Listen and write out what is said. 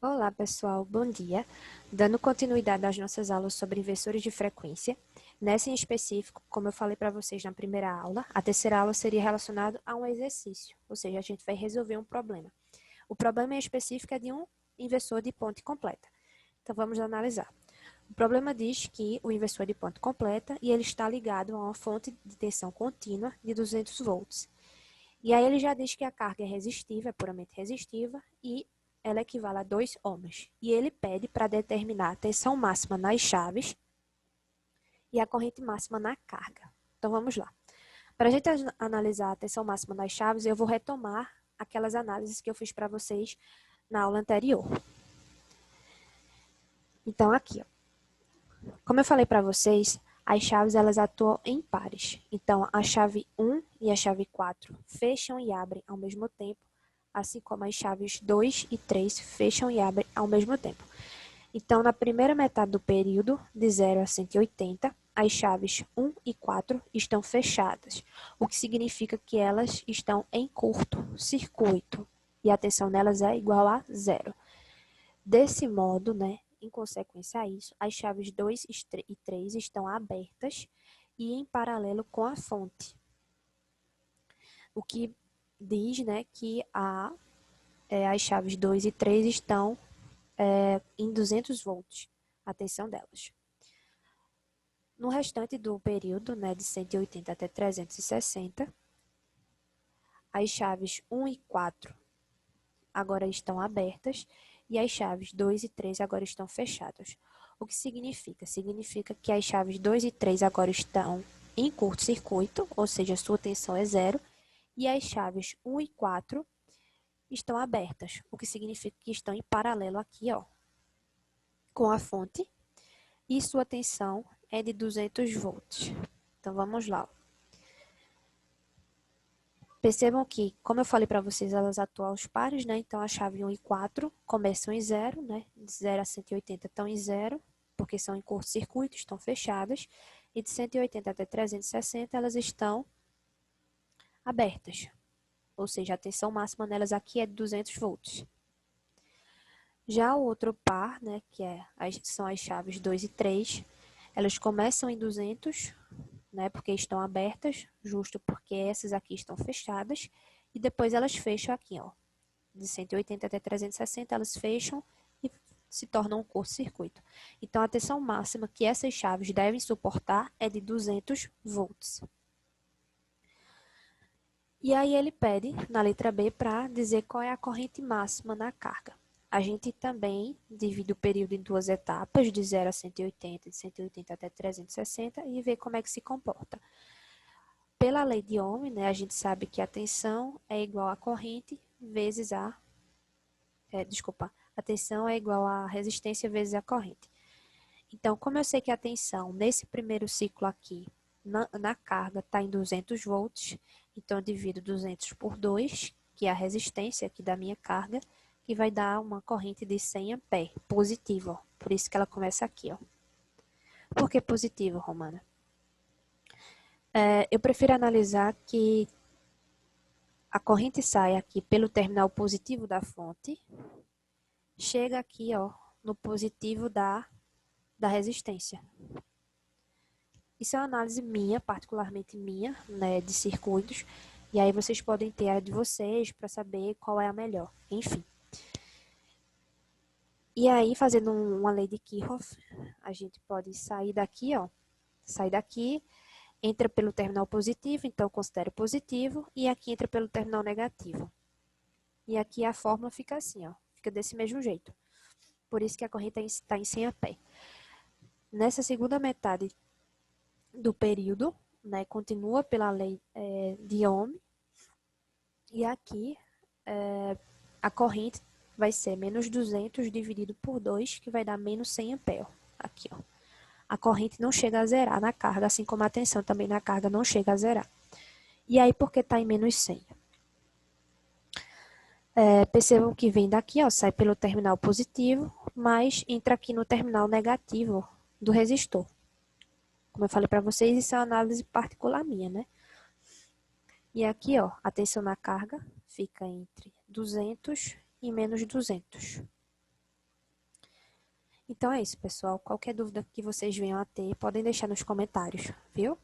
Olá, pessoal, bom dia. Dando continuidade às nossas aulas sobre inversores de frequência, nessa em específico, como eu falei para vocês na primeira aula, a terceira aula seria relacionada a um exercício, ou seja, a gente vai resolver um problema. O problema em específico é de um inversor de ponte completa. Então, vamos analisar. O problema diz que o inversor é de ponte completa e ele está ligado a uma fonte de tensão contínua de 200 volts. E aí ele já diz que a carga é resistiva, é puramente resistiva, e ela equivale a 2 ohms. E ele pede para determinar a tensão máxima nas chaves e a corrente máxima na carga. Então vamos lá. Para a gente analisar a tensão máxima nas chaves, eu vou retomar aquelas análises que eu fiz para vocês na aula anterior. Então aqui, ó. Como eu falei para vocês, as chaves elas atuam em pares. Então a chave 1 e a chave 4 fecham e abrem ao mesmo tempo, assim como as chaves 2 e 3 fecham e abrem ao mesmo tempo. Então, na primeira metade do período, de 0 a 180, as chaves 1 e 4 estão fechadas, o que significa que elas estão em curto circuito e a tensão nelas é igual a zero. Desse modo, né, em consequência a isso, as chaves 2 e 3 estão abertas e em paralelo com a fonte, o que diz, né, que as chaves 2 e 3 estão em 200 volts, a tensão delas. No restante do período, né, de 180 até 360, as chaves 1 e 4 agora estão abertas e as chaves 2 e 3 agora estão fechadas. O que significa? Significa que as chaves 2 e 3 agora estão em curto-circuito, ou seja, sua tensão é zero, e as chaves 1 e 4 estão abertas, o que significa que estão em paralelo aqui, ó, com a fonte, e sua tensão é de 200 volts. Então, vamos lá. Percebam que, como eu falei para vocês, elas atuam aos pares, né? Então, a chave 1 e 4 começam em zero, né? De 0 a 180 estão em zero, porque são em curto-circuito, estão fechadas. E de 180 até 360, elas estão abertas. Ou seja, a tensão máxima nelas aqui é de 200 volts. Já o outro par, né, são as chaves 2 e 3, elas começam em 200, né, porque estão abertas, justo porque essas aqui estão fechadas, e depois elas fecham aqui, ó, de 180 até 360, elas fecham e se tornam um curto-circuito. Então, a tensão máxima que essas chaves devem suportar é de 200 volts. E aí ele pede, na letra B, para dizer qual é a corrente máxima na carga. A gente também divide o período em duas etapas, de 0 a 180, de 180 até 360, e vê como é que se comporta. Pela lei de Ohm, né, a gente sabe que a tensão é igual à corrente vezes a tensão é igual à resistência vezes a corrente. Então, como eu sei que a tensão nesse primeiro ciclo aqui, na carga, está em 200 volts, então eu divido 200 por 2, que é a resistência aqui da minha carga, que vai dar uma corrente de 100 amperes, positiva, ó. Por isso que ela começa aqui, ó. Por que positivo, Romana? Eu prefiro analisar que a corrente sai aqui pelo terminal positivo da fonte, chega aqui, ó, no positivo da resistência. Isso é uma análise minha, particularmente minha, né, de circuitos, e aí vocês podem ter a de vocês para saber qual é a melhor. Enfim. E aí, fazendo uma lei de Kirchhoff, a gente pode sair daqui, ó, sai daqui, entra pelo terminal positivo, então eu considero positivo, e aqui entra pelo terminal negativo. E aqui a fórmula fica assim, ó, fica desse mesmo jeito. Por isso que a corrente está em 100 A. Nessa segunda metade do período, né, continua pela lei de Ohm, e aqui a corrente vai ser menos 200 dividido por 2, que vai dar menos 100 A. Aqui, ó. A corrente não chega a zerar na carga, assim como a tensão também na carga não chega a zerar. E aí, por que está em menos 100? Percebam que vem daqui, ó, sai pelo terminal positivo, mas entra aqui no terminal negativo do resistor. Como eu falei para vocês, isso é uma análise particular minha, né? E aqui, ó, a tensão na carga fica entre 200 e menos 200. Então é isso, pessoal. Qualquer dúvida que vocês venham a ter, podem deixar nos comentários, viu?